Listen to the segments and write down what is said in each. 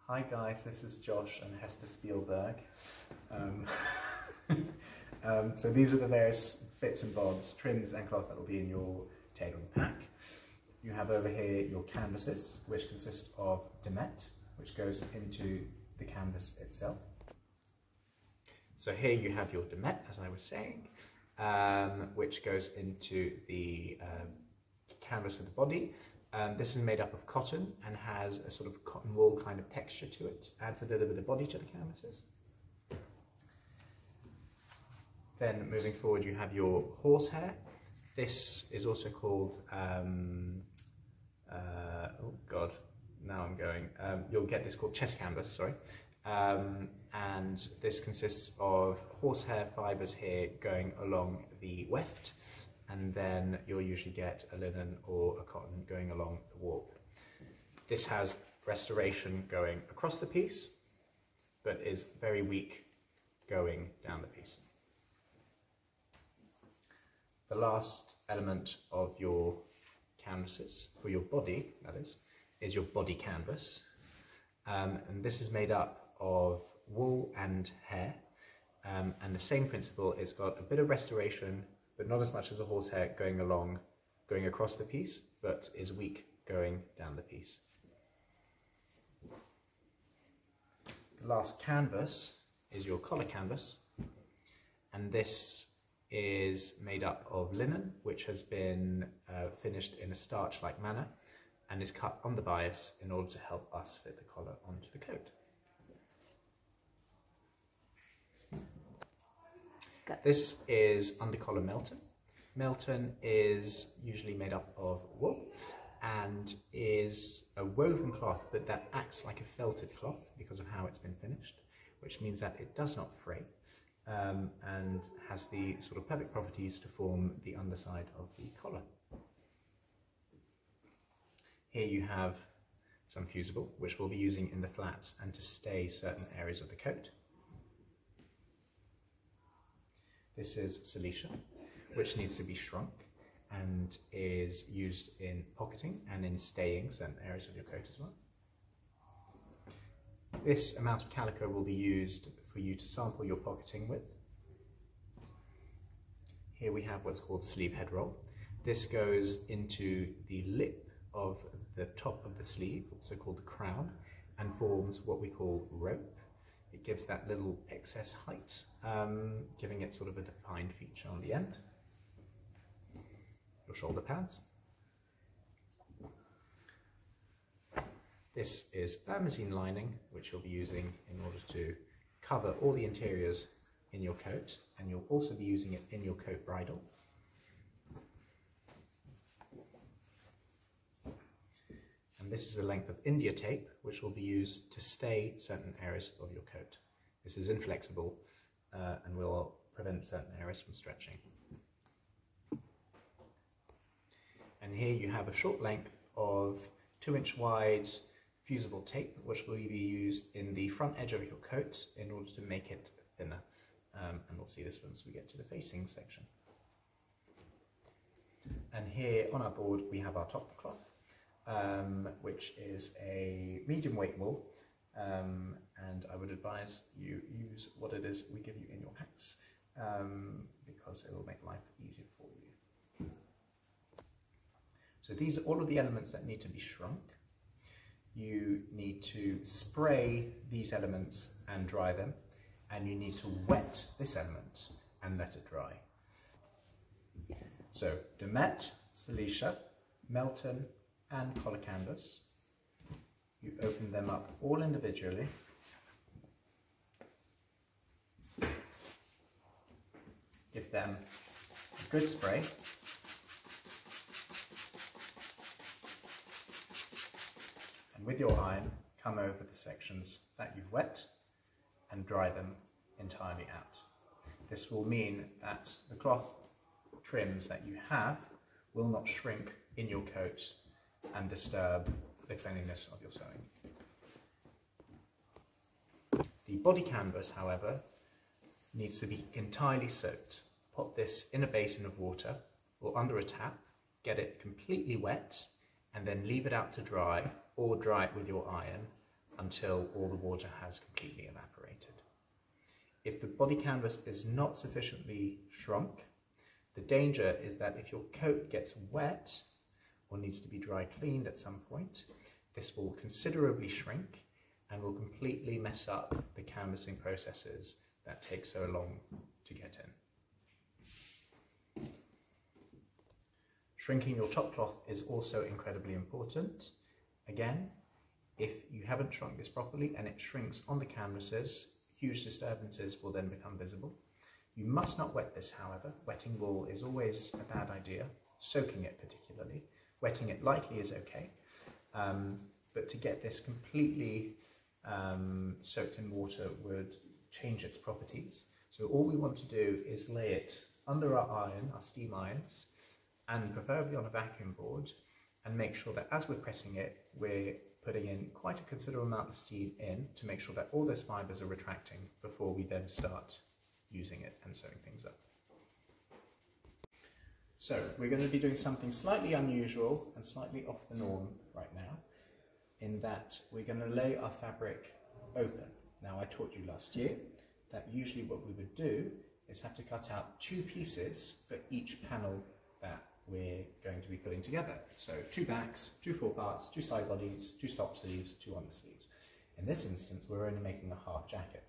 Hi guys, this is Josh and Hester Spielberg. So these are the various bits and bobs, trims and cloth that will be in your tailoring pack. You have over here your canvases, which consist of demet, which goes into the canvas itself. So here you have your demet, as I was saying, which goes into the canvas of the body. This is made up of cotton and has a sort of cotton wool kind of texture to it. Adds a little bit of body to the canvases. Then moving forward you have your horsehair. This is also called, oh god, now I'm going, you'll get this called chest canvas, sorry. And this consists of horsehair fibres here going along the weft, and then you'll usually get a linen or a cotton going along the warp. This has restoration going across the piece, but is very weak going down the piece. The last element of your canvases, for your body that is your body canvas. And this is made up of wool and hair, and the same principle. It's got a bit of restoration, but not as much as a horsehair going across the piece, but is weak going down the piece. The last canvas is your collar canvas, and this is made up of linen, which has been finished in a starch-like manner and is cut on the bias in order to help us fit the collar onto the coat. This is undercollar Melton. Melton is usually made up of wool and is a woven cloth, but that acts like a felted cloth because of how it's been finished, which means that it does not fray and has the sort of perfect properties to form the underside of the collar. Here you have some fusible, which we'll be using in the flaps and to stay certain areas of the coat. This is silicea, which needs to be shrunk and is used in pocketing and in staying certain areas of your coat as well. This amount of calico will be used for you to sample your pocketing with. Here we have what's called sleeve head roll. This goes into the lip of the top of the sleeve, also called the crown, and forms what we call rope. It gives that little excess height, giving it sort of a defined feature on the end. Your shoulder pads. This is damascene lining, which you'll be using in order to cover all the interiors in your coat, and you'll also be using it in your coat bridle. And this is a length of India tape, which will be used to stay certain areas of your coat. This is inflexible and will prevent certain areas from stretching. And here you have a short length of 2-inch wide fusible tape, which will be used in the front edge of your coat in order to make it thinner. And we'll see this once we get to the facing section. And here on our board we have our top cloth, which is a medium weight wool, and I would advise you use what it is we give you in your packs, because it will make life easier for you. So these are all of the elements that need to be shrunk. You need to spray these elements and dry them, and you need to wet this element and let it dry. So demet, silicea, Melton and collar canvas. You open them up all individually. Give them a good spray. And with your iron, come over the sections that you've wet and dry them entirely out. This will mean that the cloth trims that you have will not shrink in your coat and disturb the cleanliness of your sewing. The body canvas, however, needs to be entirely soaked. Put this in a basin of water or under a tap, get it completely wet, and then leave it out to dry, or dry it with your iron until all the water has completely evaporated. If the body canvas is not sufficiently shrunk, the danger is that if your coat gets wet or needs to be dry cleaned at some point, this will considerably shrink and will completely mess up the canvassing processes that take so long to get in. Shrinking your top cloth is also incredibly important. Again, if you haven't shrunk this properly and it shrinks on the canvases, huge disturbances will then become visible. You must not wet this, however. Wetting wool is always a bad idea, soaking it particularly. Wetting it lightly is okay, but to get this completely soaked in water would change its properties. So all we want to do is lay it under our iron, our steam irons, and preferably on a vacuum board, and make sure that as we're pressing it, we're putting in quite a considerable amount of steam in to make sure that all those fibres are retracting before we then start using it and sewing things up. So we're going to be doing something slightly unusual and slightly off the norm right now, in that we're going to lay our fabric open. Now, I taught you last year that usually what we would do is have to cut out 2 pieces for each panel that we're going to be putting together. So 2 backs, 2 foreparts, 2 side bodies, 2 top sleeves, 2 undersleeves. In this instance, we're only making a half jacket.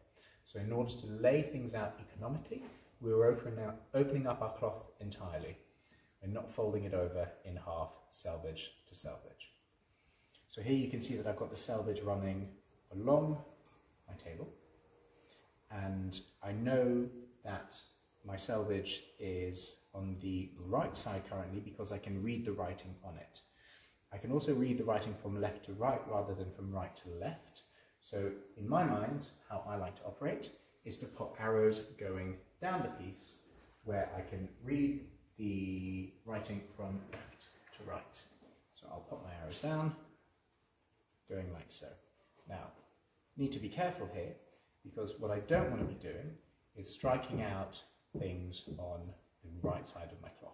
So in order to lay things out economically, we're opening up our cloth entirely. We're not folding it over in half, selvage to selvage. So here you can see that I've got the selvage running along my table, and I know that my selvage is on the right side currently because I can read the writing on it. I can also read the writing from left to right rather than from right to left. So in my mind, how I like to operate is to put arrows going down the piece where I can read the writing from left to right. So I'll put my arrows down, going like so. Now, need to be careful here, because what I don't want to be doing is striking out things on the right side of my cloth.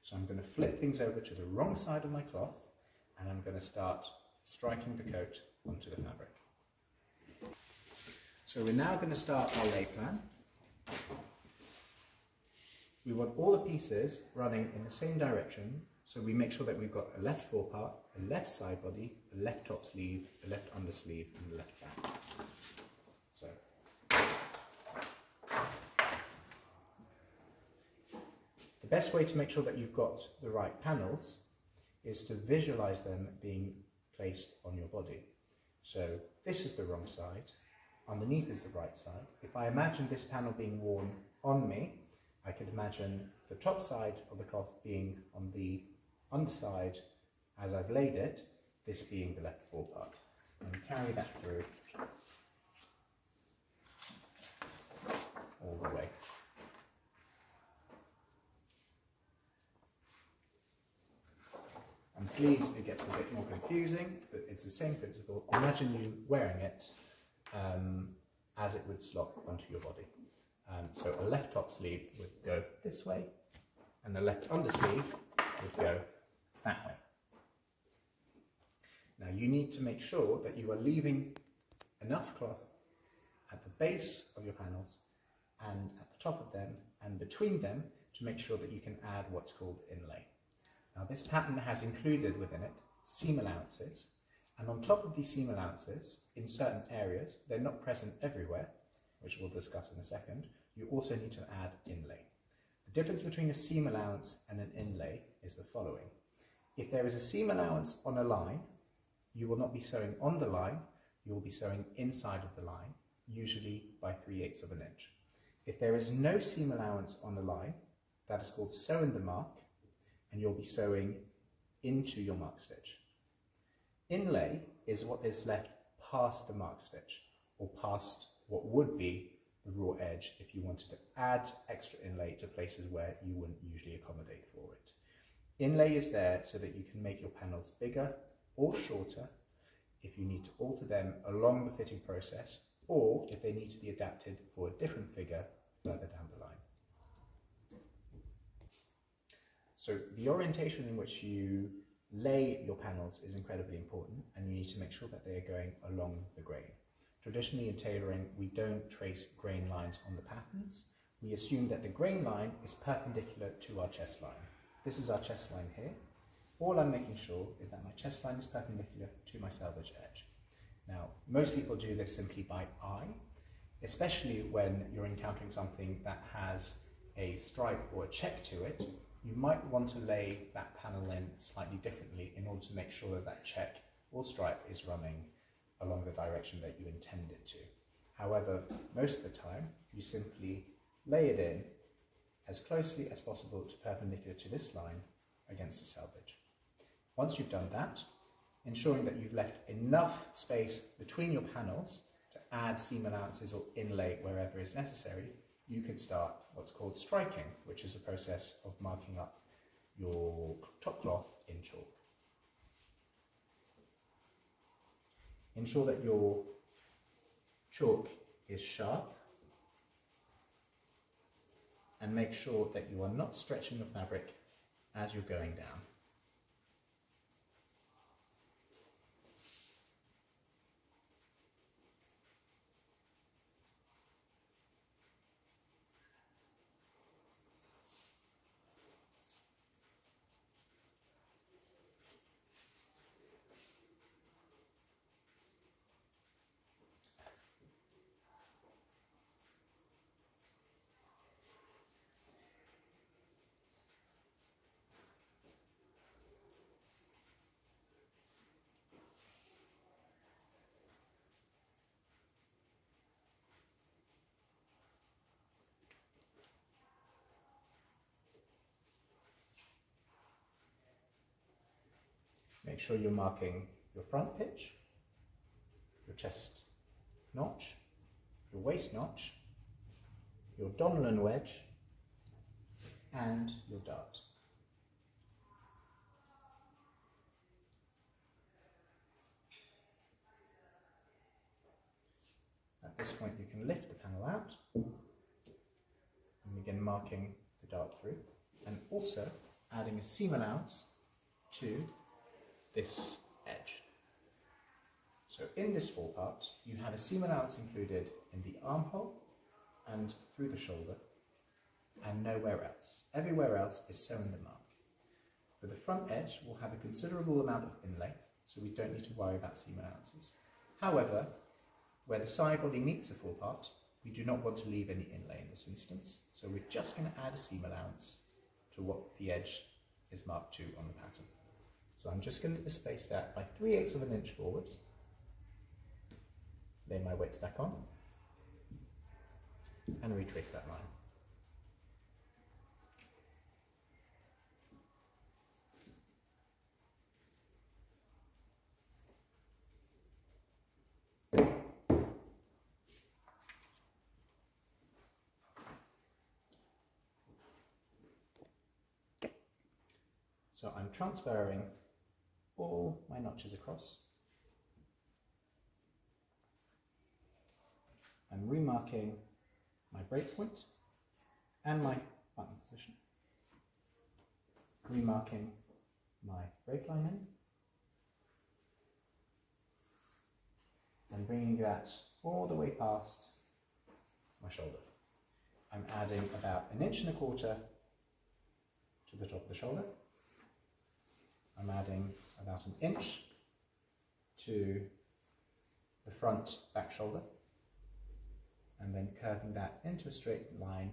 So I'm going to flip things over to the wrong side of my cloth, and I'm going to start striking the coat onto the fabric. So we're now going to start our lay plan. We want all the pieces running in the same direction, so we make sure that we've got a left forepart, a left side body, a left top sleeve, a left undersleeve, and a left back. So, the best way to make sure that you've got the right panels is to visualize them being placed on your body. So this is the wrong side, underneath is the right side. If I imagine this panel being worn on me, I could imagine the top side of the cloth being on the underside as I've laid it, this being the left forepart. And carry that through all the way. And sleeves, it gets a bit more confusing, but it's the same principle. Imagine you wearing it as it would slot onto your body. So a left top sleeve would go this way, and the left undersleeve would go that way. Now you need to make sure that you are leaving enough cloth at the base of your panels and at the top of them and between them to make sure that you can add what's called inlay. Now this pattern has included within it seam allowances, and on top of these seam allowances, in certain areas, they're not present everywhere, which we'll discuss in a second, you also need to add inlay. The difference between a seam allowance and an inlay is the following. If there is a seam allowance on a line, you will not be sewing on the line, you will be sewing inside of the line, usually by 3/8 of an inch. If there is no seam allowance on the line, that is called sew in the mark, and you'll be sewing into your mark stitch. Inlay is what is left past the mark stitch, or past what would be the raw edge if you wanted to add extra inlay to places where you wouldn't usually accommodate for it. Inlay is there so that you can make your panels bigger or shorter if you need to alter them along the fitting process, or if they need to be adapted for a different figure further down the line. So the orientation in which you lay your panels is incredibly important, and you need to make sure that they are going along the grain. Traditionally in tailoring, we don't trace grain lines on the patterns. We assume that the grain line is perpendicular to our chest line. This is our chest line here. All I'm making sure is that my chest line is perpendicular to my selvage edge. Now, most people do this simply by eye, especially when you're encountering something that has a stripe or a check to it. You might want to lay that panel in slightly differently in order to make sure that that check or stripe is running along the direction that you intend it to. However, most of the time, you simply lay it in as closely as possible to perpendicular to this line against the selvage. Once you've done that, ensuring that you've left enough space between your panels to add seam allowances or inlay wherever is necessary, you can start what's called striking, which is a process of marking up your top cloth in chalk. Ensure that your chalk is sharp, and make sure that you are not stretching the fabric as you're going down. Make sure you're marking your front pitch, your chest notch, your waist notch, your donlon wedge, and your dart. At this point you can lift the panel out and begin marking the dart through, and also adding a seam allowance to this edge. So in this fore part, you have a seam allowance included in the armhole and through the shoulder, and nowhere else. Everywhere else is sewn the mark. For the front edge, we'll have a considerable amount of inlay, so we don't need to worry about seam allowances. However, where the side body meets the fore part, we do not want to leave any inlay in this instance, so we're just going to add a seam allowance to what the edge is marked to on the pattern. So I'm just going to displace that by 3/8 of an inch forwards, lay my weights back on, and retrace that line. So I'm transferring all my notches across. I'm remarking my breakpoint and my button position. Remarking my break line in. And bringing that all the way past my shoulder. I'm adding about 1.25 inches to the top of the shoulder. I'm adding about 1 inch to the front back shoulder, and then curving that into a straight line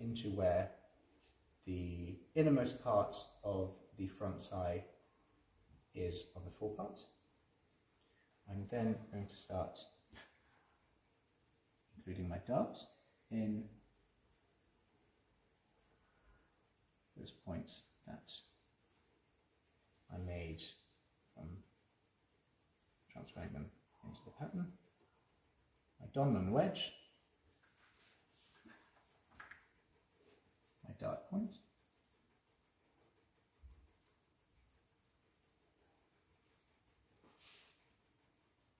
into where the innermost part of the front side is on the fore part. I'm then going to start including my dart in those points that I made from transferring them into the pattern. My donlon wedge, my dart point,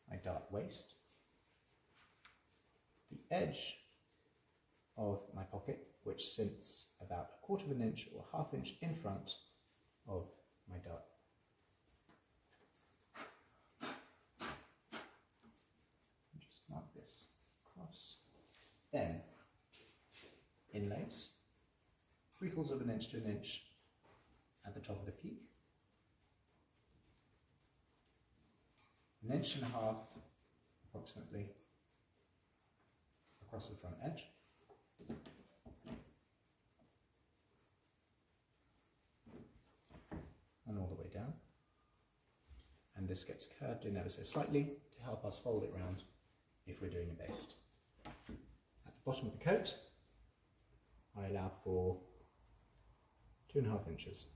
my dart waist, the edge of my pocket, which sits about 1/4 inch or 1/2 inch in front of my dart. Just mark this across. Then inlays, 3/4 of an inch to an inch at the top of the peak, 1.5 inches approximately across the front edge. And all the way down. And this gets curved in ever so slightly to help us fold it round if we're doing a baste. At the bottom of the coat, I allow for 2.5 inches.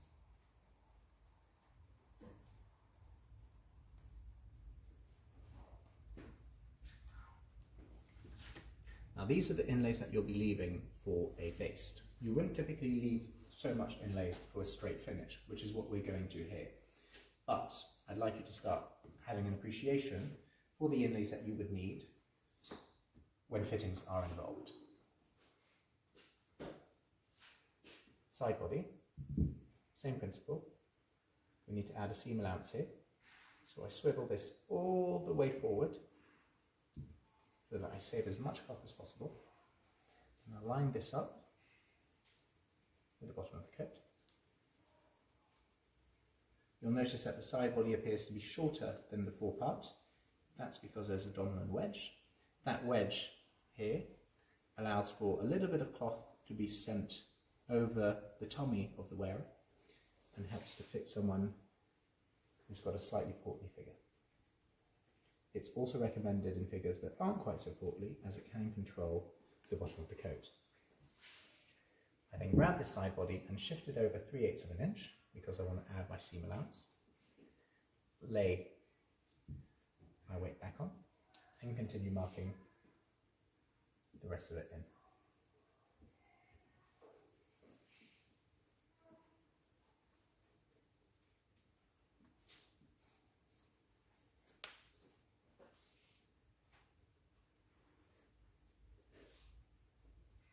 Now these are the inlays that you'll be leaving for a baste. You wouldn't typically leave so much inlays for a straight finish, which is what we're going to here. But I'd like you to start having an appreciation for the inlays that you would need when fittings are involved. Side body, same principle. We need to add a seam allowance here. So I swivel this all the way forward so that I save as much cloth as possible. And I'll line this up with the bottom of the coat. You'll notice that the side body appears to be shorter than the forepart. That's because there's a dominant wedge. That wedge here allows for a little bit of cloth to be sent over the tummy of the wearer and helps to fit someone who's got a slightly portly figure. It's also recommended in figures that aren't quite so portly, as it can control the bottom of the coat. I then grab this side body and shift it over 3/8 of an inch because I want to add my seam allowance. Lay my weight back on and continue marking the rest of it in.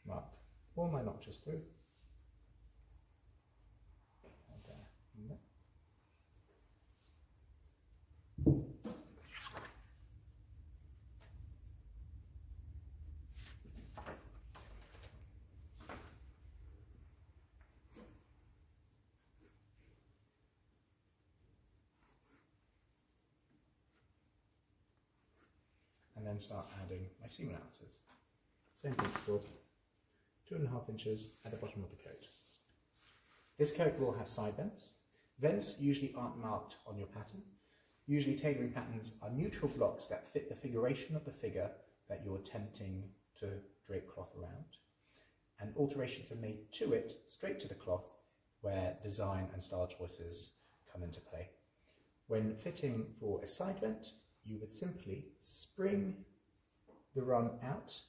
Mark all my notches through. And there, and there. And then start adding my seam allowances. Same principle. 2.5 inches at the bottom of the coat. This coat will have side vents. Vents usually aren't marked on your pattern. Usually tailoring patterns are neutral blocks that fit the figuration of the figure that you're attempting to drape cloth around. And alterations are made to it, straight to the cloth, where design and style choices come into play. When fitting for a side vent, you would simply spring the run out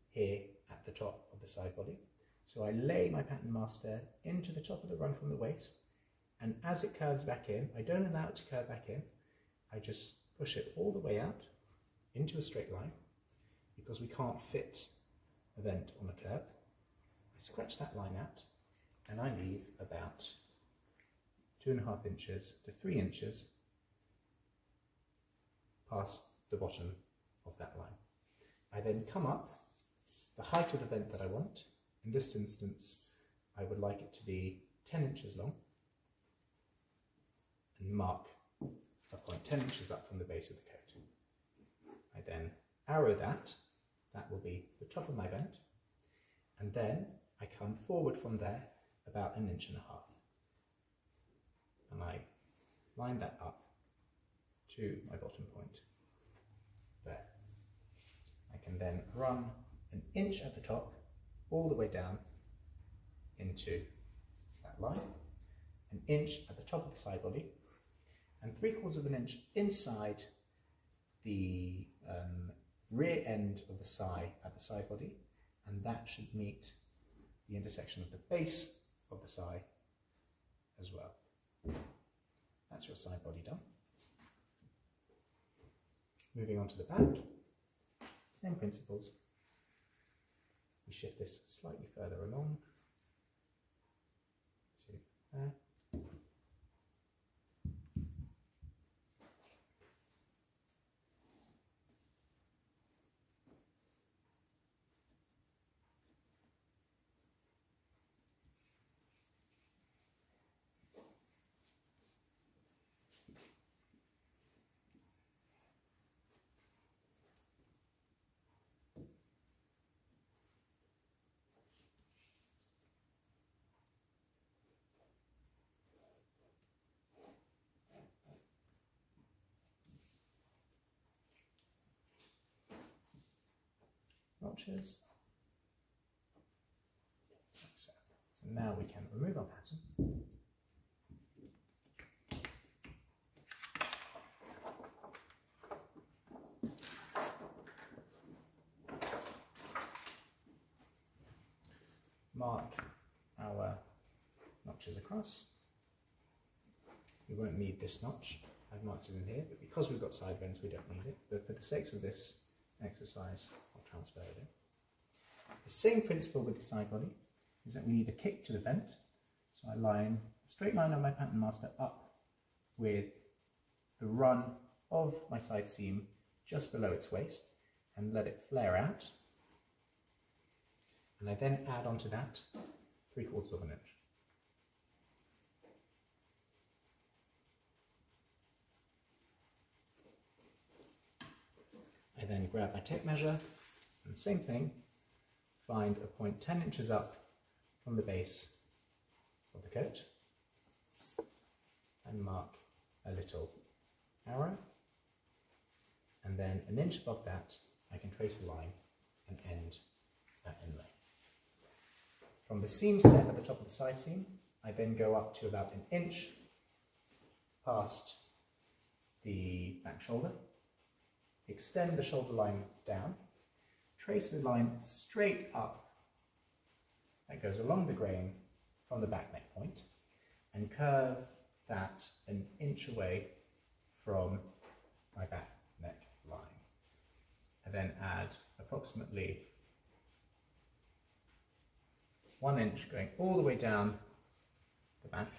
here at the top of the side body. So I lay my pattern master into the top of the run from the waist, and as it curves back in, I don't allow it to curve back in, I just push it all the way out into a straight line, because we can't fit a vent on a curve. I scratch that line out, and I leave about 2.5 inches to 3 inches past the bottom of that line. I then come up the height of the vent that I want. In this instance, I would like it to be 10 inches long, and mark a point 10 inches up from the base of the coat. I then arrow that, that will be the top of my vent, and then I come forward from there about 1.5 inches, and I line that up to my bottom point there. I can then run 1 inch at the top all the way down into that line, 1 inch at the top of the side body, and 3/4 of an inch inside the rear end of the sigh at the side body, and that should meet the intersection of the base of the sigh as well. That's your side body done. Moving on to the back, same principles. We shift this slightly further along to there. notches. Like so. So now we can remove our pattern. Mark our notches across. We won't need this notch. I've marked it in here, but because we've got side bends, we don't need it. But for the sake of this exercise, I'll transfer it in. The same principle with the side body is that we need a kick to the vent. So I line a straight line on my pattern master up with the run of my side seam just below its waist and let it flare out. And I then add onto that 3/4 of an inch. I then grab my tape measure and same thing, find a point 10 inches up from the base of the coat and mark a little arrow, and then an inch above that I can trace a line and end that inlay. From the seam step at the top of the side seam, I then go up to about an inch past the back shoulder, extend the shoulder line down, trace the line straight up that goes along the grain from the back neck point, and curve that an inch away from my back neck line. I then add approximately 1 inch going all the way down the back,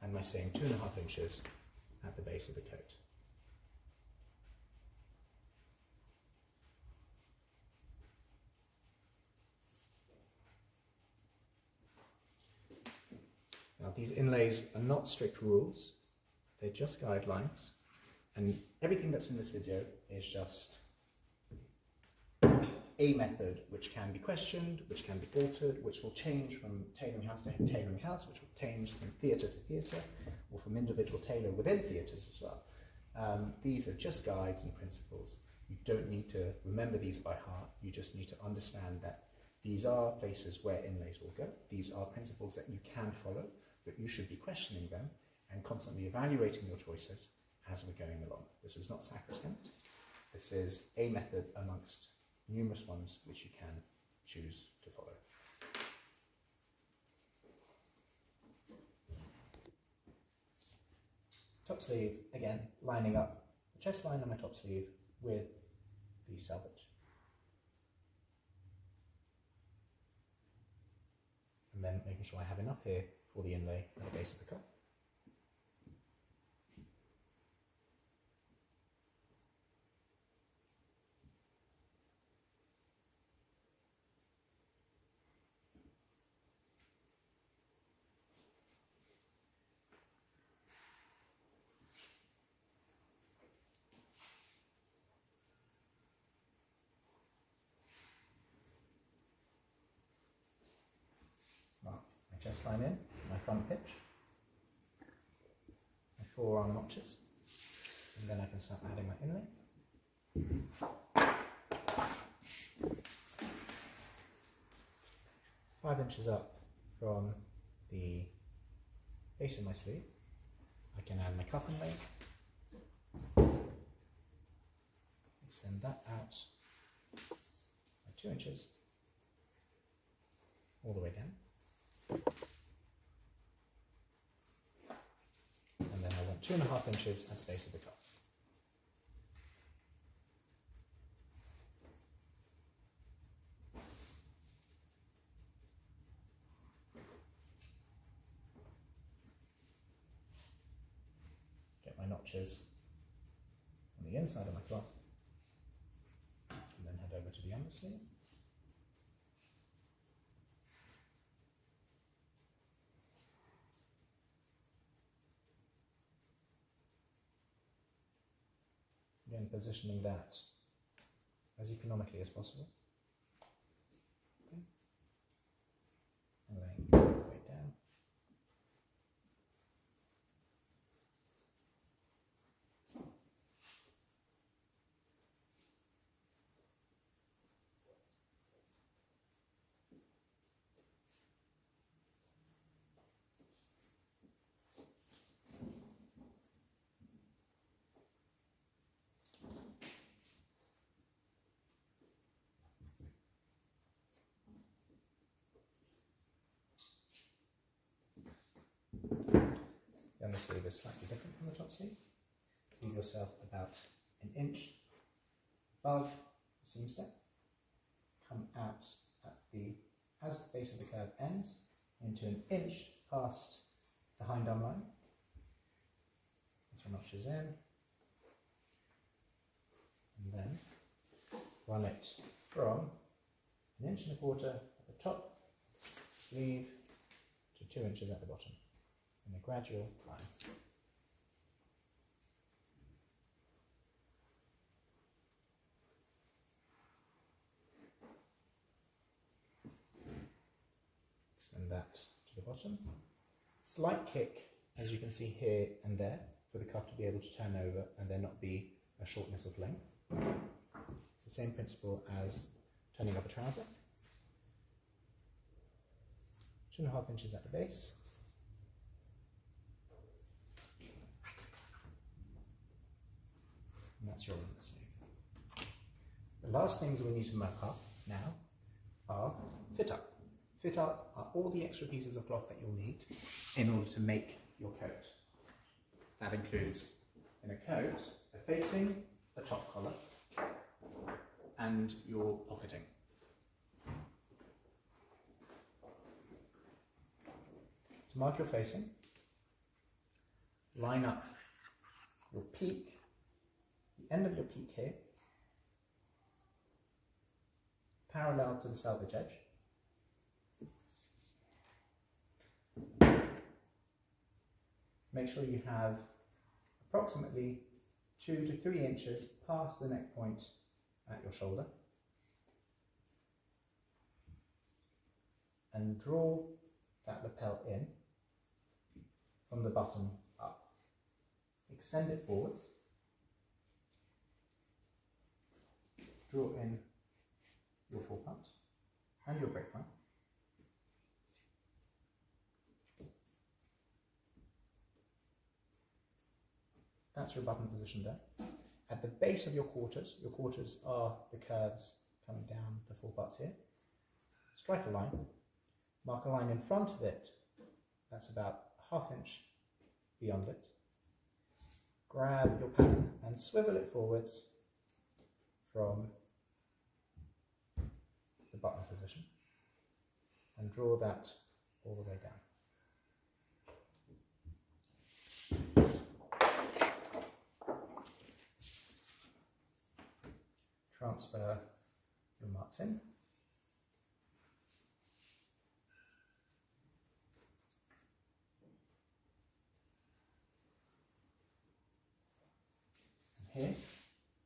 and my same 2.5 inches at the base of the coat. Now these inlays are not strict rules, they're just guidelines, and everything that's in this video is just a method which can be questioned, which can be altered, which will change from tailoring house to tailoring house, which will change from theatre to theatre, or from individual tailor within theatres as well. These are just guides and principles. You don't need to remember these by heart, you just need to understand that these are places where inlays will go. These are principles that you can follow, but you should be questioning them and constantly evaluating your choices as we're going along. This is not sacrosanct. This is a method amongst numerous ones which you can choose to follow. Top sleeve, again, lining up the chest line on my top sleeve with the selvage. And then making sure I have enough here for the inlay at the base of the cuff. Chest line in, my front pitch, my forearm notches, and then I can start adding my inlay. 5 inches up from the base of my sleeve, I can add my cuff inlays, extend that out by 2 inches, all the way down. And then I want 2.5 inches at the base of the cuff. Get my notches on the inside of my cloth, and then head over to the undersleeve. Again, positioning that as economically as possible. Okay. And laying right down. the sleeve is slightly different from the top sleeve. Leave yourself about an inch above the seam step. Come out at as the base of the curve ends, into an inch past the hind arm line. Put your notches in, and then run it from 1.25 inches at the top sleeve to 2 inches at the bottom in a gradual line. Extend that to the bottom. Slight kick, as you can see here and there, for the cuff to be able to turn over and there not be a shortness of length. It's the same principle as turning up a trouser. 2.5 inches at the base. And that's your inner sleeve. The last things we need to mark up now are fit up. Fit up are all the extra pieces of cloth that you'll need in order to make your coat. That includes, in a coat, the facing, the top collar, and your pocketing. To mark your facing, line up your peak, the end of your peak here, parallel to the selvage edge. Make sure you have approximately 2 to 3 inches past the neck point at your shoulder, and draw that lapel in from the bottom up. Extend it forwards, draw in your full part and your break line. That's your button position there. At the base of your quarters are the curves coming down the full parts here. Strike a line, mark a line in front of it, that's about 1/2 inch beyond it. Grab your pattern and swivel it forwards from the button position and draw that all the way down. Transfer your marks in. And here,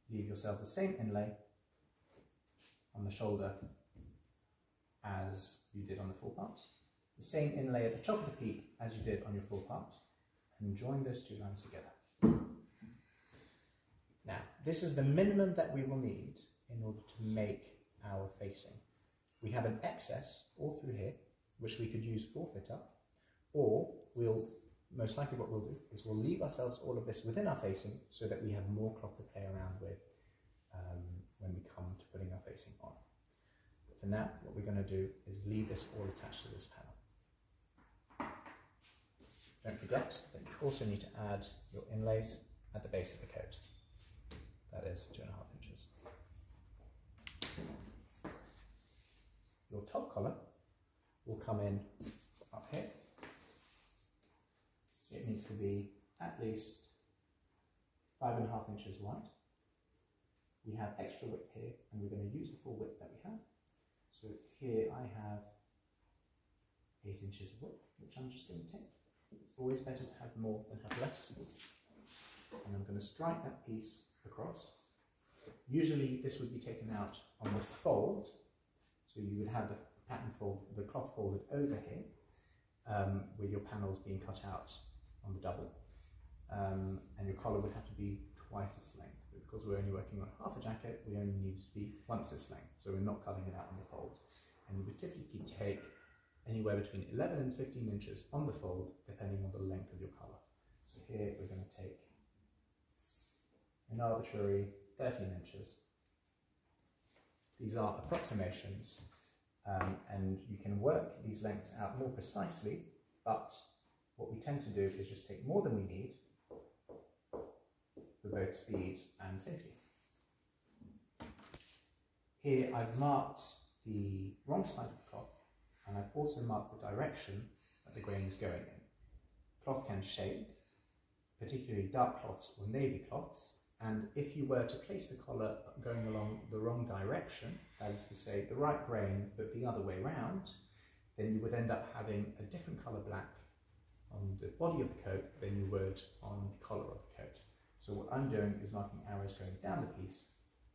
leave yourself the same inlay on the shoulder as you did on the full part, the same inlay at the top of the peak as you did on your full part, and join those two lines together. Now, this is the minimum that we will need in order to make our facing. We have an excess all through here, which we could use for fit up, or most likely what we'll do is we'll leave ourselves all of this within our facing so that we have more cloth to play around with when we come to putting our facing on. But for now, what we're going to do is leave this all attached to this panel. Don't forget that you also need to add your inlays at the base of the coat. That is 2.5 inches. Your top collar will come in up here. It needs to be at least 5.5 inches wide. We have extra width here, and we're going to use the full width that we have. So here I have 8 inches of width, which I'm just going to take. It's always better to have more than have less. And I'm going to strike that piece across. Usually this would be taken out on the fold, so you would have the pattern fold, the cloth folded over here, with your panels being cut out on the double, and your collar would have to be twice its length. But because we're only working on half a jacket, we only need it to be once its length, so we're not cutting it out on the folds. And you would typically take anywhere between 11 and 15 inches on the fold, depending on the length of your collar. So here we're going to take an arbitrary 13 inches. These are approximations, and you can work these lengths out more precisely, but what we tend to do is just take more than we need for both speed and safety. Here I've marked the wrong side of the cloth, and I've also marked the direction that the grain is going in. Cloth can shade, particularly dark cloths or navy cloths, and if you were to place the collar going along the wrong direction, that is to say the right grain but the other way round, then you would end up having a different colour black on the body of the coat than you would on the collar of the coat. So what I'm doing is marking arrows going down the piece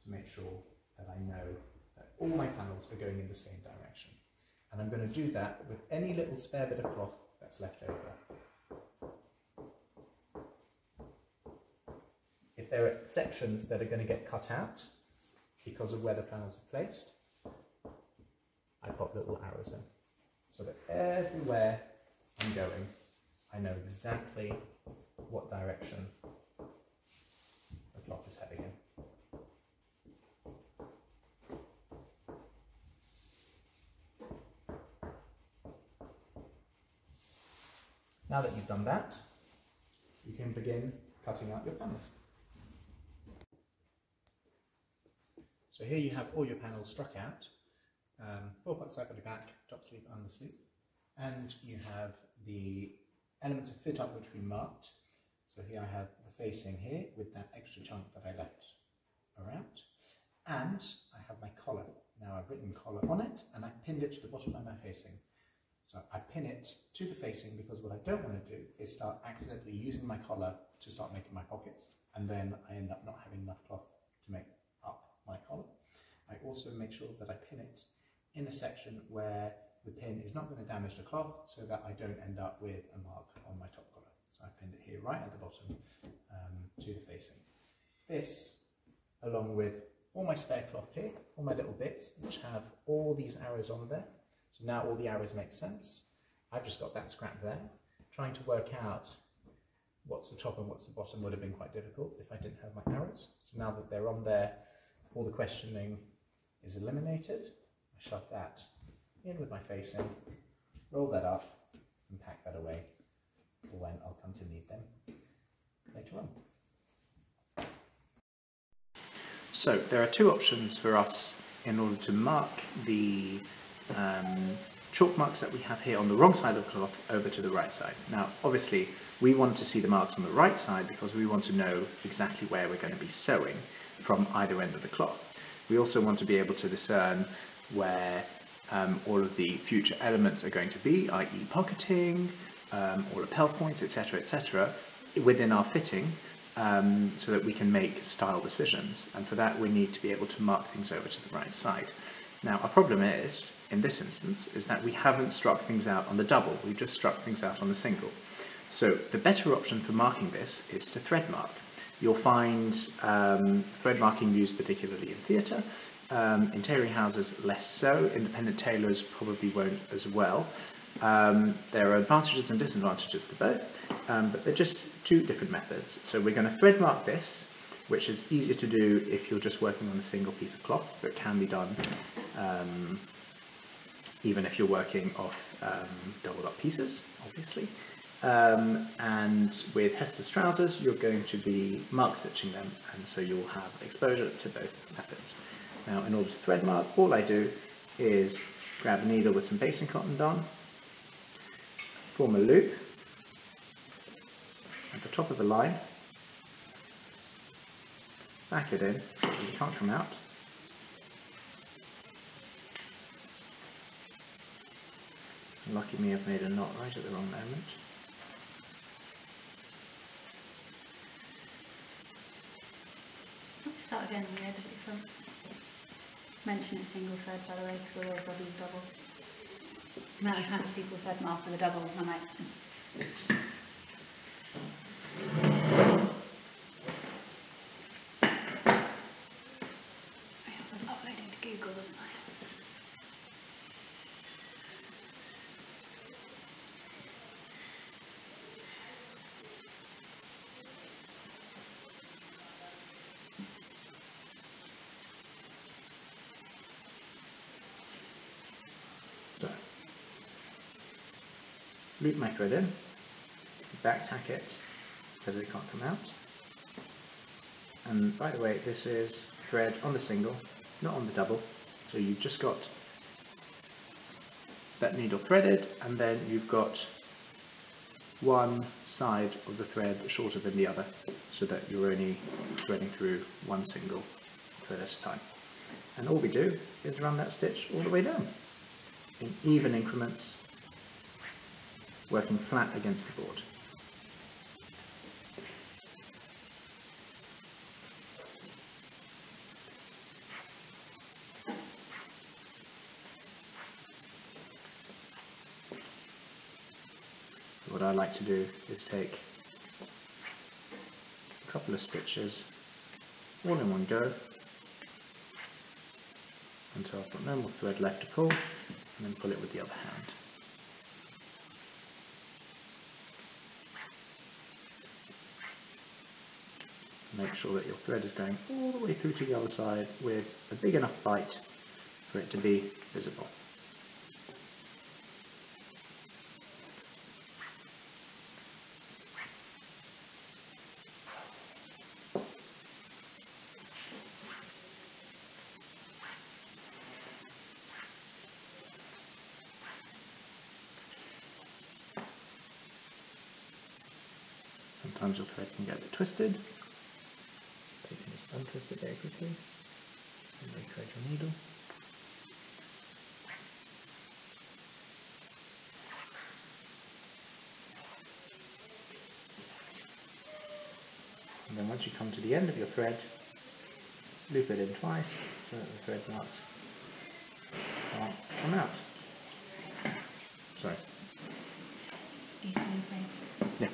to make sure that I know that all my panels are going in the same direction. And I'm going to do that with any little spare bit of cloth that's left over. If there are sections that are going to get cut out because of where the panels are placed, I pop little arrows in, so that everywhere I'm going, I know exactly what direction the cloth is heading in. Now that you've done that, you can begin cutting out your panels. So here you have all your panels struck out, 4-part side, body, back, top sleeve, under sleeve, and you have the elements of fit up which we marked. So here I have the facing here with that extra chunk that I left around, and I have my collar. Now I've written collar on it, and I've pinned it to the bottom of my facing. So I pin it to the facing because what I don't want to do is start accidentally using my collar to start making my pockets, and then I end up not having enough cloth to make up my collar. I also make sure that I pin it in a section where the pin is not going to damage the cloth, so that I don't end up with a mark on my top collar. So I pinned it here right at the bottom to the facing. This, along with all my spare cloth here, all my little bits which have all these arrows on there. So now all the arrows make sense. I've just got that scrap there. Trying to work out what's the top and what's the bottom would have been quite difficult if I didn't have my arrows. So now that they're on there, all the questioning is eliminated. I shove that in with my facing, roll that up and pack that away for when I'll come to need them later on. So there are two options for us in order to mark the chalk marks that we have here on the wrong side of the cloth over to the right side. Now obviously we want to see the marks on the right side because we want to know exactly where we're going to be sewing from either end of the cloth. We also want to be able to discern where all of the future elements are going to be, i.e. pocketing, or lapel points, etc., within our fitting, so that we can make style decisions. And for that we need to be able to mark things over to the right side. Now our problem is, in this instance, is that we haven't struck things out on the double, we've just struck things out on the single. So the better option for marking this is to thread mark. You'll find thread marking used particularly in theatre, in tailoring houses less so, independent tailors probably won't as well. There are advantages and disadvantages to both, but they're just two different methods. So we're going to thread mark this, which is easier to do if you're just working on a single piece of cloth, but it can be done even if you're working off doubled up pieces, obviously. And with Hester's trousers, you're going to be mark stitching them, and so you'll have exposure to both methods. Now, in order to thread mark, all I do is grab a needle with some basting cotton on, form a loop at the top of the line, back it in so that it can't come out, lucky me, I've made a knot right at the wrong moment. Start again on the edge at the front. Mention it single thread, by the way, because otherwise they'll be double. The amount of times people thread mark with a double, I'm like, I was uploading to Google, wasn't I? So, loop my thread in, back tack it so that it can't come out. And by the way, this is thread on the single, not on the double, so you've just got that needle threaded, and then you've got one side of the thread shorter than the other, so that you're only threading through one single thread at a time. And all we do is run that stitch all the way down in even increments, working flat against the board. So what I like to do is take a couple of stitches all in one go until I've got no more thread left to pull, and then pull it with the other hand. Make sure that your thread is going all the way through to the other side with a big enough bite for it to be visible. Sometimes your thread can get a bit twisted. You can just untwist it very quickly and re-thread your needle. And then once you come to the end of your thread, loop it in twice so that the thread marks can't come out. Sorry. Yeah.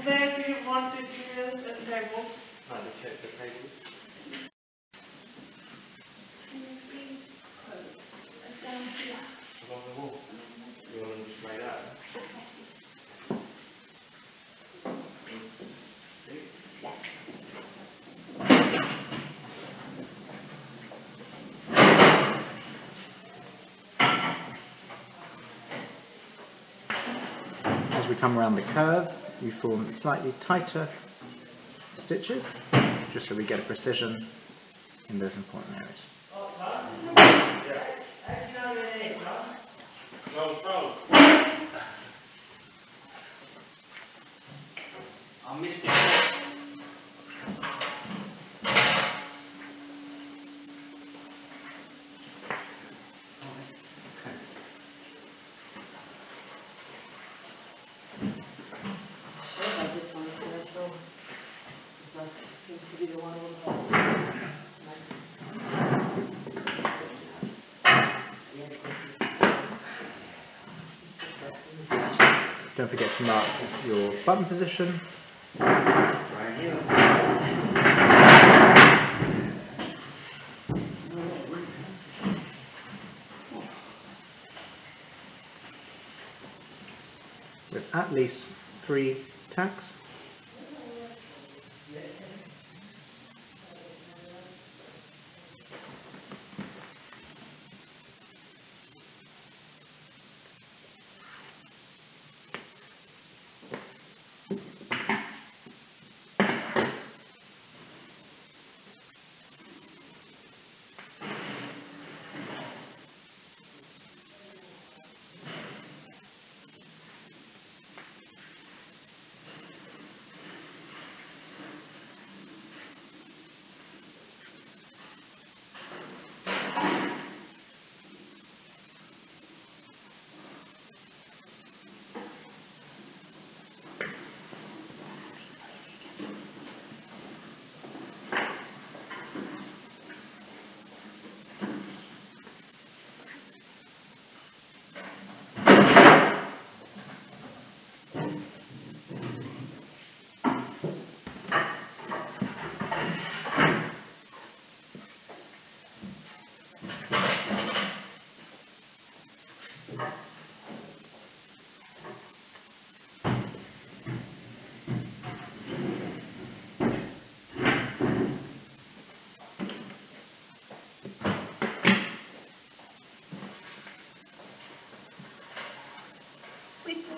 Where do you want the chairs and tables? The tables. Can you please put down here? Along the wall. You want them just laid out? As we come around the curve, we form slightly tighter stitches, just so we get a precision in those important areas. I missed it. This one is commercial. This one seems to be the one with the Don't forget to mark your button position. Right here. With at least 3 tacks.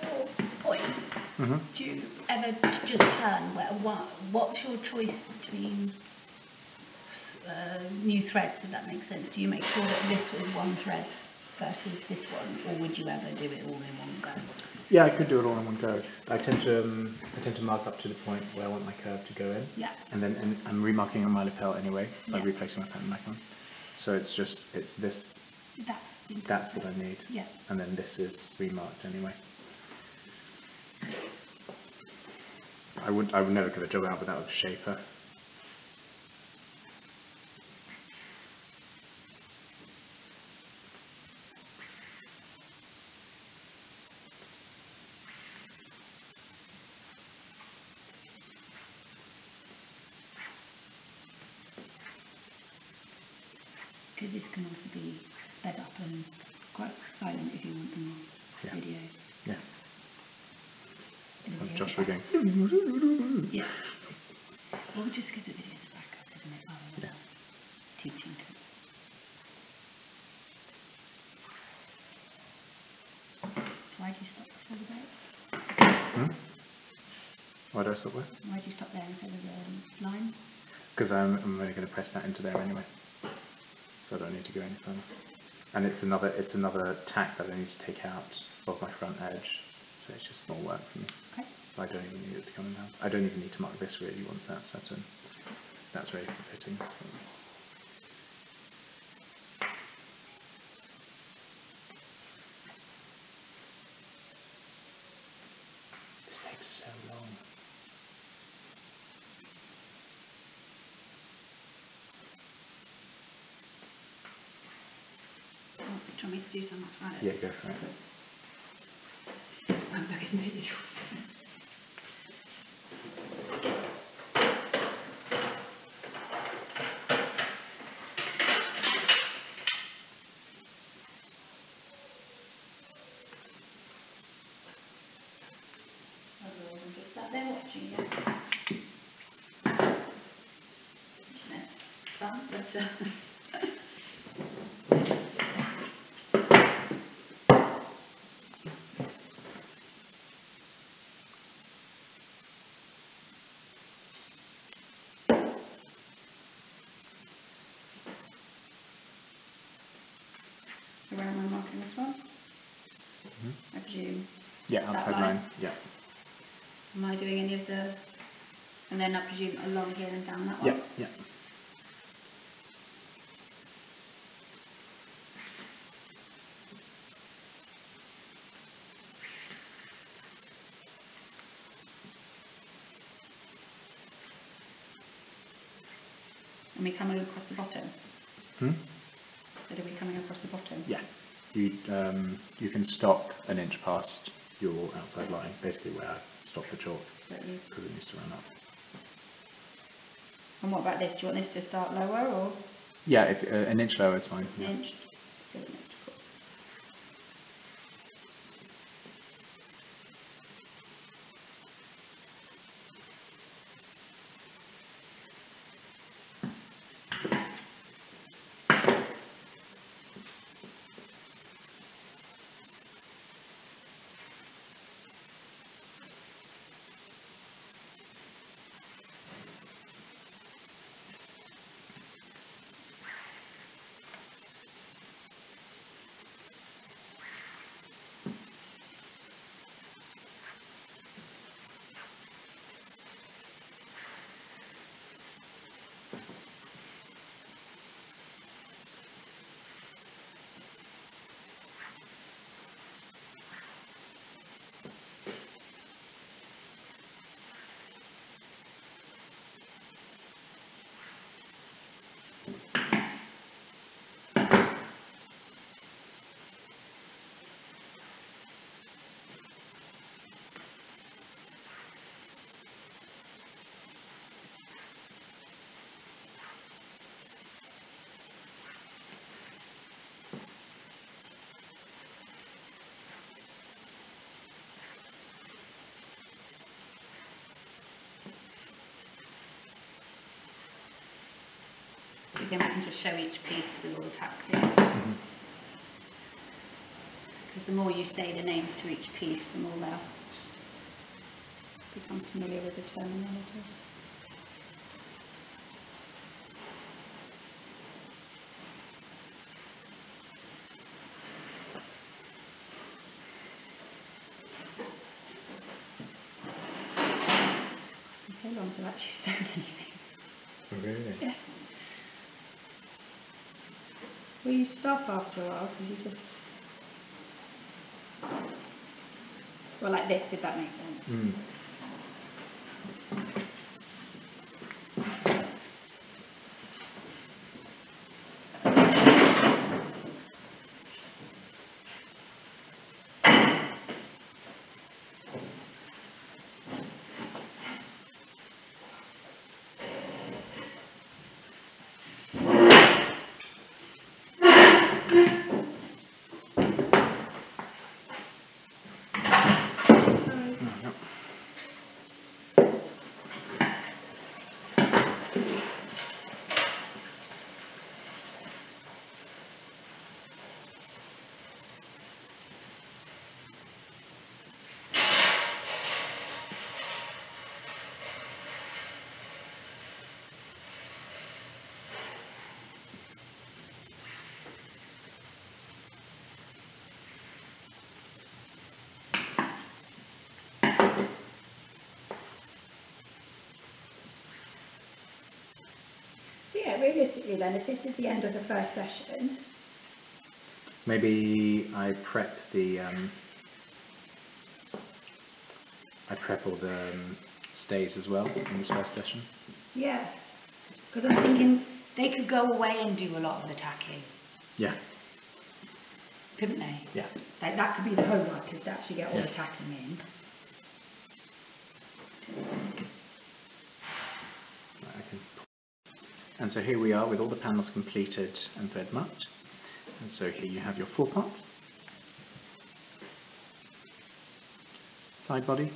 your points, do you ever just turn? What's your choice between new threads, if that makes sense? Do you make sure that this was one thread versus this one, or would you ever do it all in one go? Yeah, I could do it all in one go. I tend to mark up to the point where I want my curve to go in. Yeah. And then I'm remarking on my lapel anyway by Yeah. replacing my pattern back on. So it's this. That's what I need. Yeah. And then this is remarked anyway. I would never give a job out without a shaper. Because this can also be sped up and quite silent if you want them on video. Yes. Josh, Joshua going. Yeah. Well, just because the video is back up, isn't it? Rather than teaching to. So why do you stop before the break? Why do I stop there? Why do you stop there instead of the line? Because I'm only going to press that into there anyway. So I don't need to go any further. And it's another tack that I need to take out of my front edge. So it's just more work for me. Okay. I don't even need it to come down. I don't even need to mark this really once that's set in. That's ready for fittings. This takes so long. Do you want me to do some right? Yeah, go for it. I'm looking at you. I'm just sat there watching you. Isn't it fun? But, where am I marking this one? I presume. Yeah, that outside line. line. Yeah. Am I doing any of the, and then I presume along here and down that one? Yeah, yeah. And we coming across the bottom? Hmm? So are we coming across the bottom? Yeah. You can stop an inch past your outside line, basically where I stop the chalk, because it needs to run up. And what about this? Do you want this to start lower or? Yeah, if an inch lower is fine. An Yeah. inch? Still an inch. Cool. Again, we can just show each piece with all the tacks in. Because the more you say the names to each piece, the more they'll become familiar with the terminology. It's been so long since I've actually sewn anything. Oh, really? Yeah. Well, you stop after a while because you just... Well, like this, if that makes sense. Mm. So yeah, realistically then, if this is the end of the first session... Maybe I prep all the stays as well in this first session. Yeah, because I'm thinking they could go away and do a lot of the tacking, Yeah. couldn't they? Yeah. Like that could be the homework, is to actually get all Yeah. the tacking in. And so here we are with all the panels completed and thread marked. And so here you have your forepart, side body,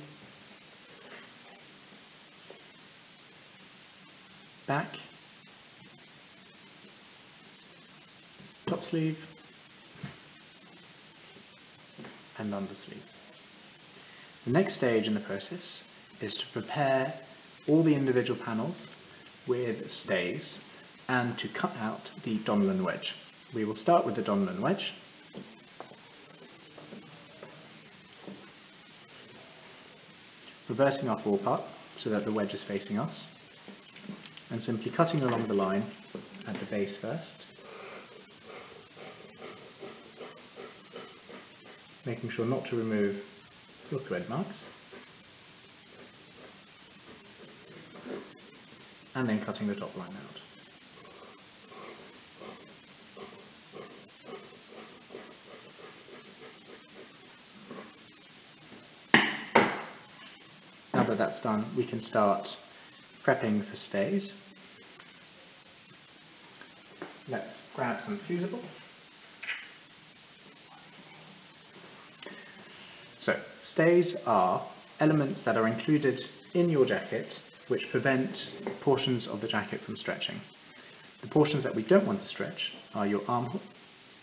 back, top sleeve, and undersleeve. The next stage in the process is to prepare all the individual panels with stays and to cut out the donlan wedge. We will start with the donlan wedge. Reversing our forepart so that the wedge is facing us, and simply cutting along the line at the base first, making sure not to remove your thread marks, and then cutting the top line out. Now that that's done, we can start prepping for stays. Let's grab some fusible. So, stays are elements that are included in your jacket which prevent portions of the jacket from stretching. The portions that we don't want to stretch are your armhole,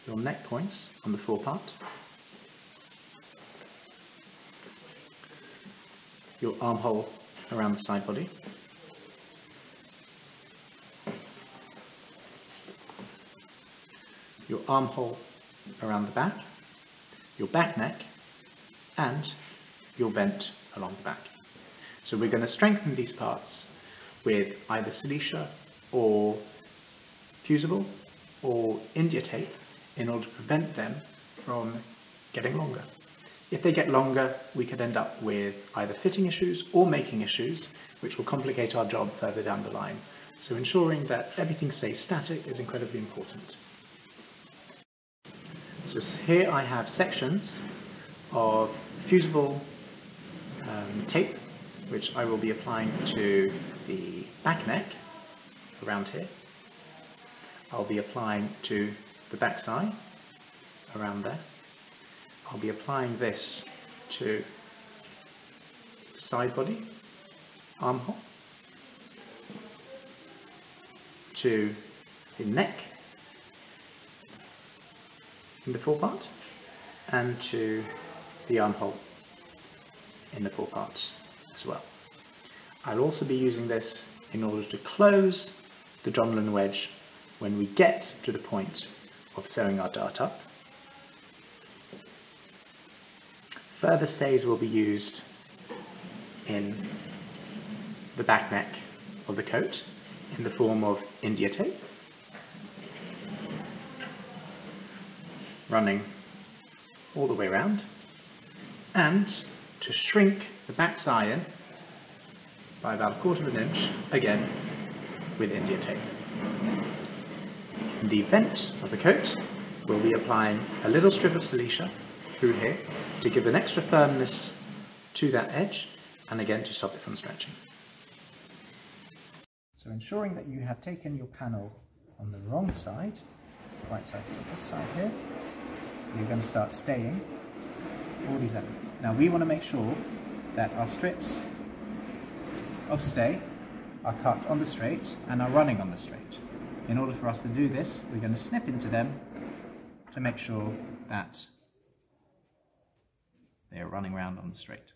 your neck points on the forepart, your armhole around the side body, your armhole around the back, your back neck, and your vent along the back. So we're going to strengthen these parts with either silicia or fusible or India tape in order to prevent them from getting longer. If they get longer, we could end up with either fitting issues or making issues, which will complicate our job further down the line. So ensuring that everything stays static is incredibly important. So here I have sections of fusible tape, which I will be applying to the back neck around here. I'll be applying to the back side around there. I'll be applying this to side body, armhole, to the neck in the forepart, and to the armhole in the forepart as well. I'll also be using this in order to close the Jonlin wedge when we get to the point of sewing our dart up. Further stays will be used in the back neck of the coat in the form of India tape, running all the way around, and to shrink the back's iron by about 1/4 of an inch, again with India tape. In the vent of the coat, we'll be applying a little strip of silicea through here to give an extra firmness to that edge and again to stop it from stretching. So ensuring that you have taken your panel on the wrong side, right side to this side here, you're going to start staying all these elements. Now we want to make sure that our strips of stay are cut on the straight and are running on the straight. In order for us to do this, we're going to snip into them to make sure that they are running round on the straight.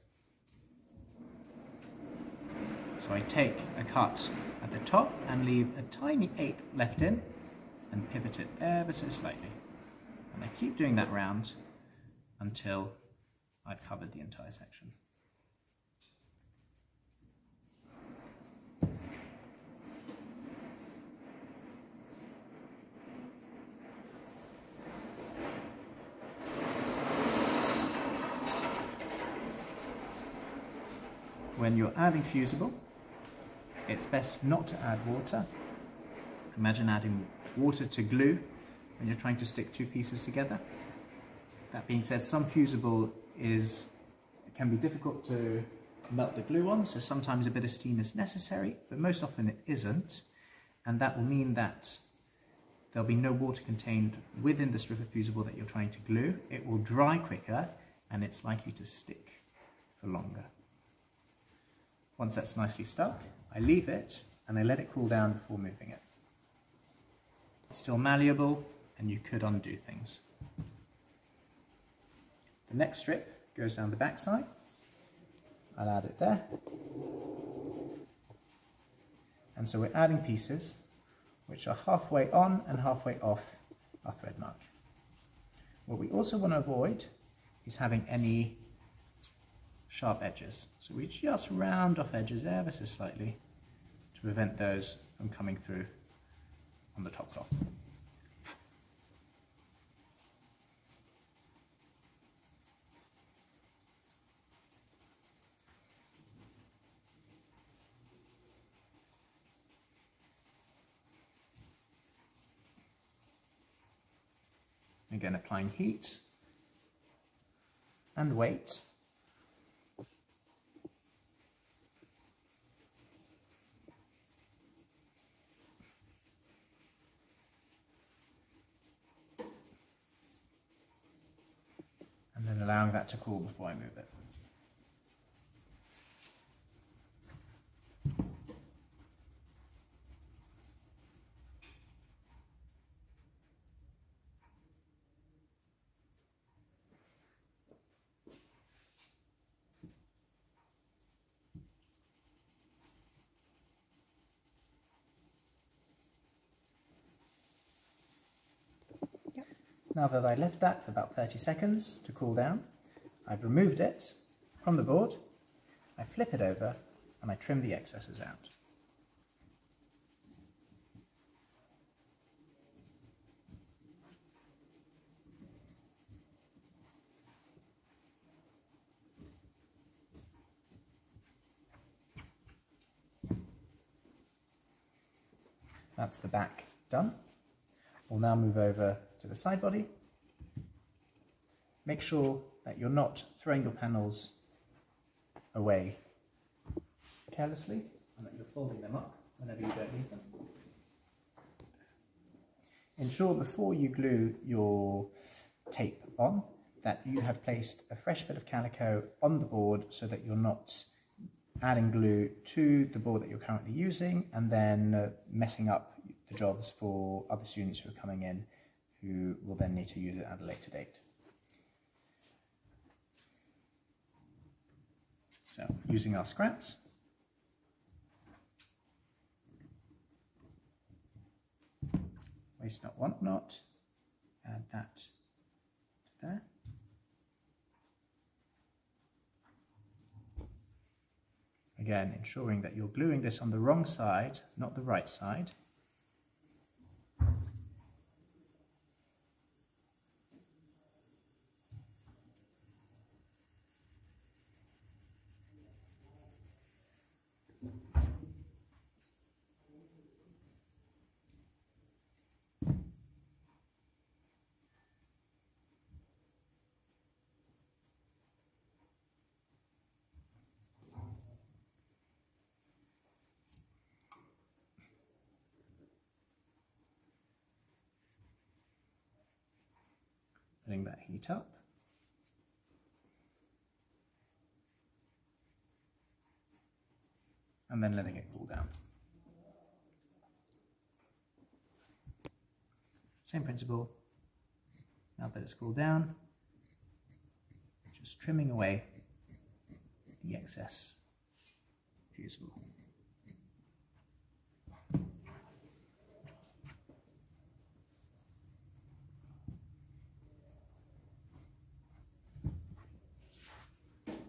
So I take a cut at the top and leave a tiny 1/8 left in and pivot it ever so slightly. And I keep doing that round until I've covered the entire section. When you're adding fusible, it's best not to add water. Imagine adding water to glue when you're trying to stick two pieces together. That being said, some fusible can be difficult to melt the glue on, so sometimes a bit of steam is necessary, but most often it isn't, and that will mean that there'll be no water contained within the strip of fusible that you're trying to glue. It will dry quicker and it's likely to stick for longer. Once that's nicely stuck, I leave it and I let it cool down before moving it. It's still malleable and you could undo things. The next strip goes down the back side. I'll add it there. And so we're adding pieces which are halfway on and halfway off our thread mark. What we also want to avoid is having any sharp edges. So we just round off edges ever so slightly to prevent those from coming through on the top cloth. Again, applying heat and weight. And then allowing that to cool before I move it. Now that I left that for about 30 seconds to cool down, I've removed it from the board, I flip it over and I trim the excesses out. That's the back done. We'll now move over to the side body. Make sure that you're not throwing your panels away carelessly and that you're folding them up whenever you don't need them. Ensure before you glue your tape on that you have placed a fresh bit of calico on the board so that you're not adding glue to the board that you're currently using and then messing up the jobs for other students who are coming in who will then need to use it at a later date. So using our scraps, waste not, want not, add that to there. Again, ensuring that you're gluing this on the wrong side, not the right side. Letting that heat up. And then letting it cool down. Same principle. Now that it's cooled down, just trimming away the excess fusible.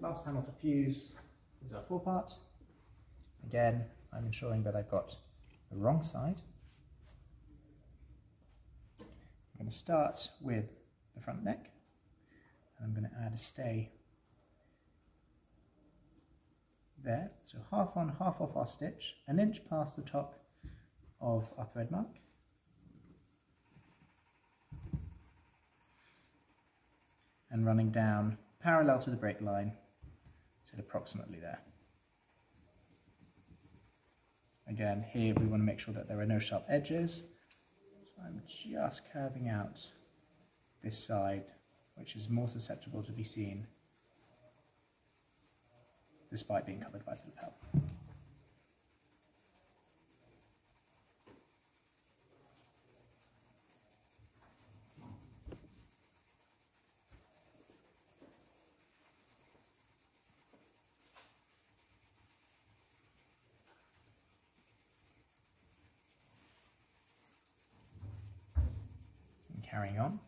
Last panel to fuse is our forepart. Again, I'm ensuring that I've got the wrong side. I'm going to start with the front neck, and I'm going to add a stay there. So half on, half off our stitch, an inch past the top of our thread mark. And running down parallel to the break line, so approximately there. Again, here we want to make sure that there are no sharp edges. So I'm just curving out this side, which is more susceptible to be seen despite being covered by the lapel. Carrying on.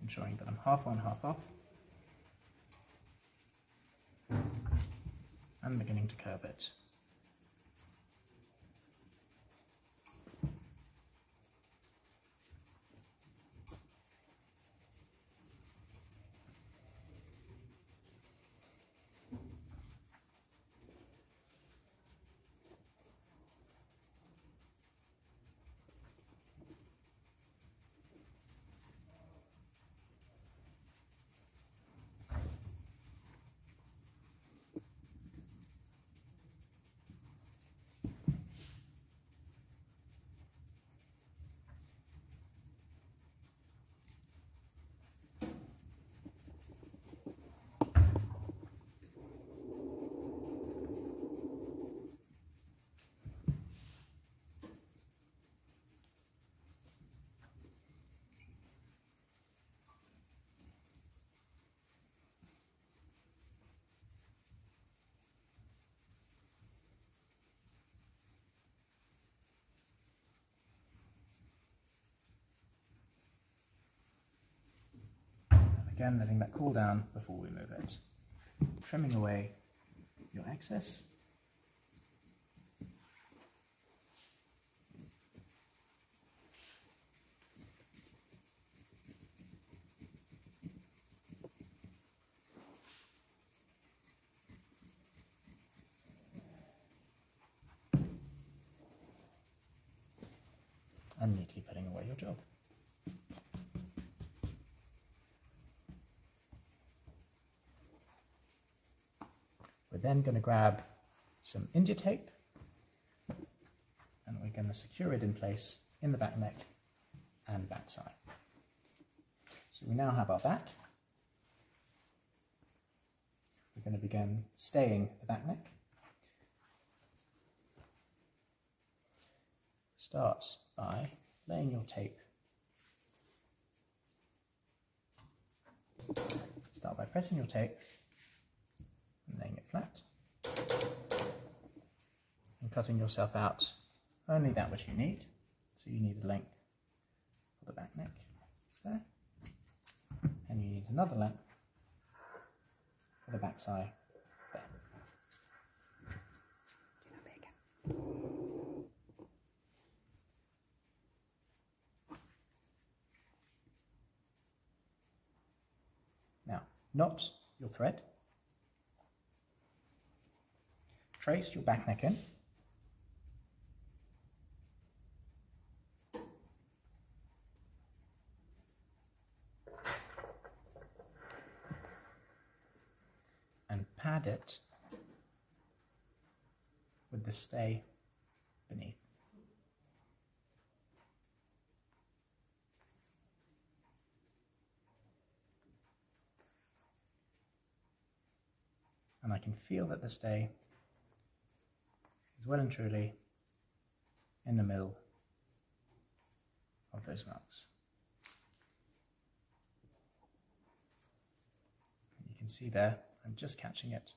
Ensuring that I'm half on, half off. And beginning to curve it. Again, letting that cool down before we move it. Trimming away your excess. And neatly putting away your job. We're then going to grab some India tape and we're going to secure it in place in the back neck and back side. So we now have our back. We're going to begin staying the back neck. Start by laying your tape pressing your tape and laying it flat and cutting yourself out only that which you need. So you need a length for the back neck there, and you need another length for the back side there. Do that bit again. Now, knot your thread, trace your back neck in, and pad it with the stay beneath. And I can feel that the stay is well and truly in the middle of those marks. And you can see there, I'm just catching it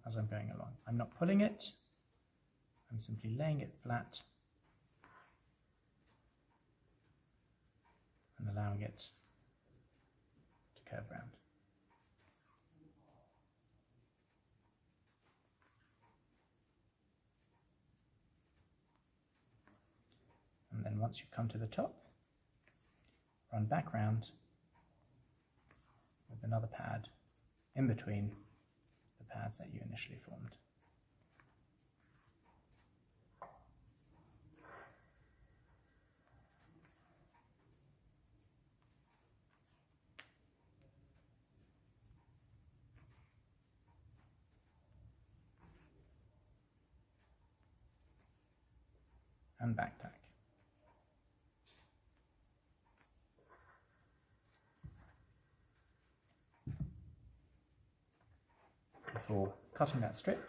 as I'm going along. I'm not pulling it, I'm simply laying it flat and allowing it to curve round. And then once you've come to the top, run back round with another pad in between the pads that you initially formed. And back tack. Before cutting that strip,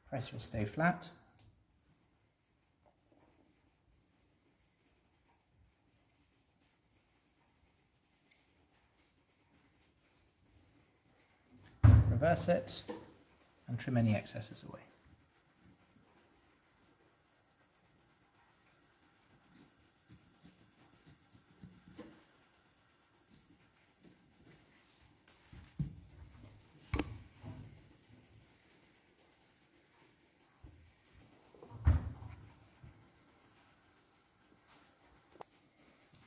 press your stay flat, reverse it and trim any excesses away.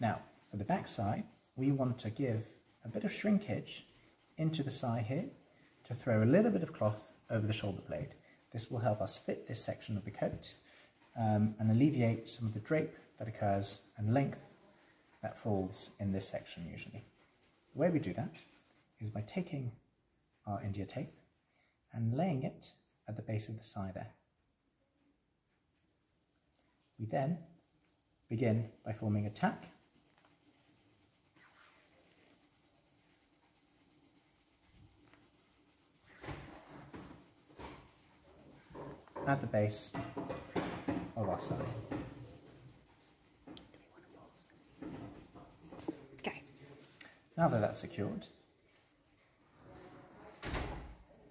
Now, for the back side, we want to give a bit of shrinkage into the side here to throw a little bit of cloth over the shoulder blade. This will help us fit this section of the coat and alleviate some of the drape that occurs and length that falls in this section usually. The way we do that is by taking our India tape and laying it at the base of the side there. We then begin by forming a tack at the base of our side. Okay. Now that that's secured,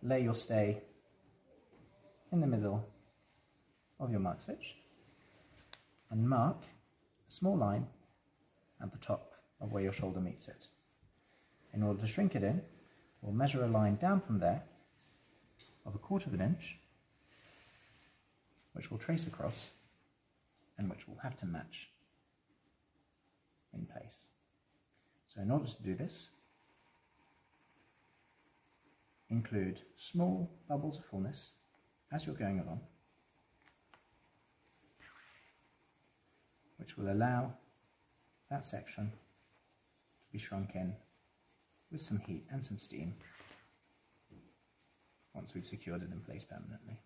lay your stay in the middle of your mark stitch and mark a small line at the top of where your shoulder meets it. In order to shrink it in, we'll measure a line down from there of 1/4 inch, which we'll trace across and which we'll have to match in place. So in order to do this, include small bubbles of fullness as you're going along, which will allow that section to be shrunk in with some heat and some steam once we've secured it in place permanently.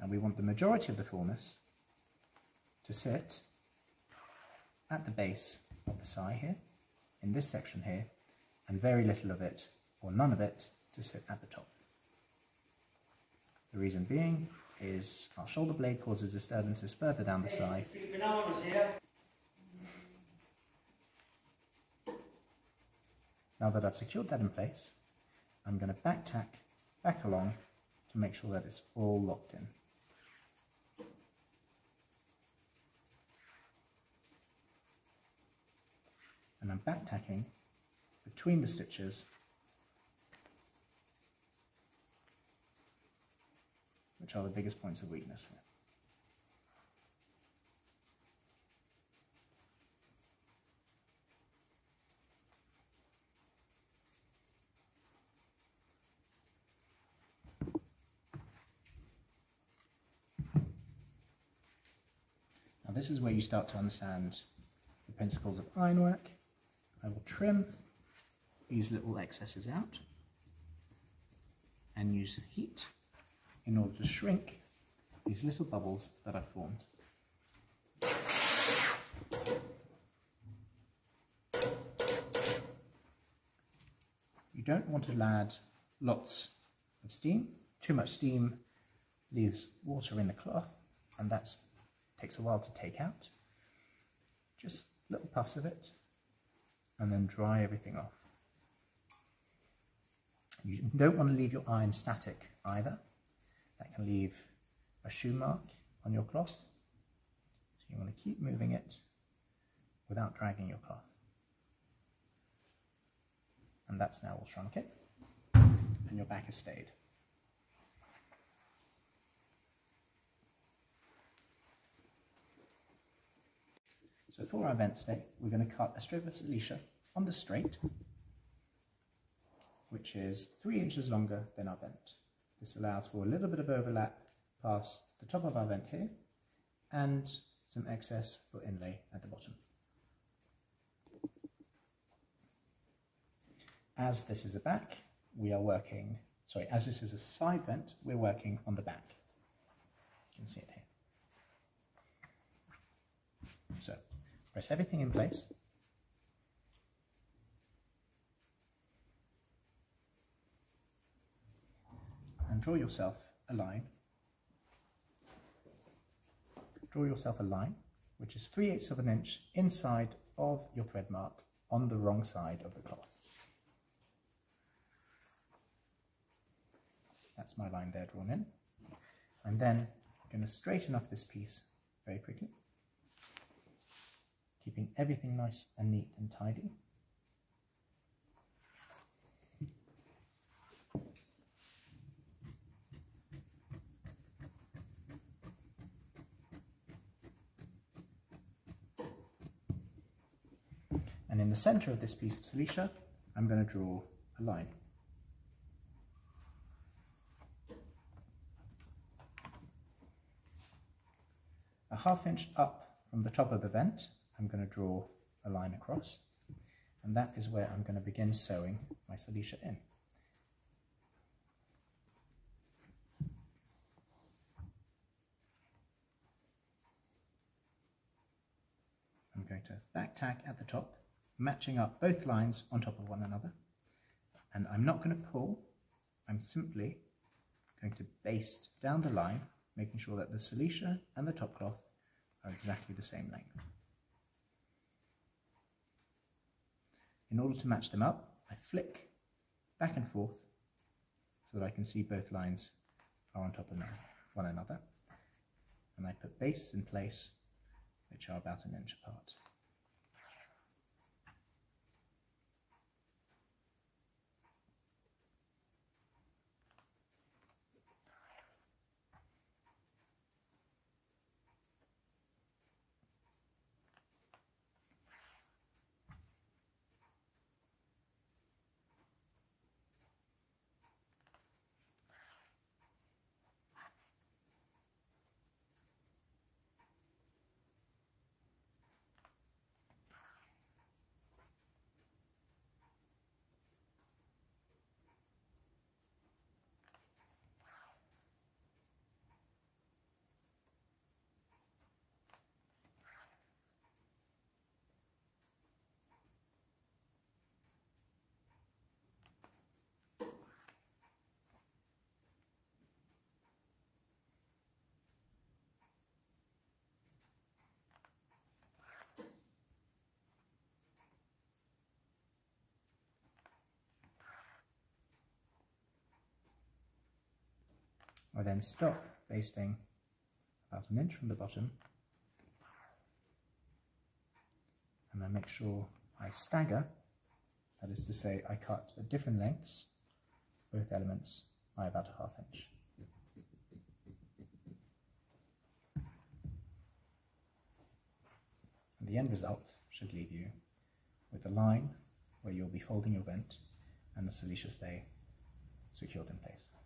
And we want the majority of the fullness to sit at the base of the sigh here, in this section here, and very little of it, or none of it, to sit at the top. The reason being is our shoulder blade causes disturbances further down the sigh, Now that I've secured that in place, I'm going to back tack back along to make sure that it's all locked in. And I'm back tacking between the stitches, which are the biggest points of weakness here. Now this is where you start to understand the principles of ironwork. I will trim these little excesses out and use heat in order to shrink these little bubbles that I've formed. You don't want to add lots of steam. Too much steam leaves water in the cloth, and that takes a while to take out. Just little puffs of it, and then dry everything off. You don't want to leave your iron static either. That can leave a shoe mark on your cloth. So you want to keep moving it without dragging your cloth. And that's now all shrunk in, and your back has stayed. So for our vent stay, we're going to cut a strip of silesia on the straight, which is 3 inches longer than our vent. This allows for a little bit of overlap past the top of our vent here, and some excess for inlay at the bottom. As this is a back, we are working, as this is a side vent, we're working on the back. You can see it here. So, press everything in place. And draw yourself a line. Draw yourself a line, which is 3/8 of an inch inside of your thread mark on the wrong side of the cloth. That's my line there drawn in. I'm then going to straighten off this piece very quickly, keeping everything nice and neat and tidy. And in the center of this piece of silesia, I'm going to draw a line. A 1/2 inch up from the top of the vent, I'm going to draw a line across, and that is where I'm going to begin sewing my silesia in. I'm going to back tack at the top, matching up both lines on top of one another, and I'm not going to pull, I'm simply going to baste down the line, making sure that the silesia and the top cloth are exactly the same length. In order to match them up, I flick back and forth so that I can see both lines are on top of one another, and I put bastes in place which are about 1 inch apart. I then stop basting about an inch from the bottom, and I make sure I stagger, that is to say I cut at different lengths both elements by about a ½ inch. And the end result should leave you with a line where you'll be folding your vent and the siliceous lay secured in place.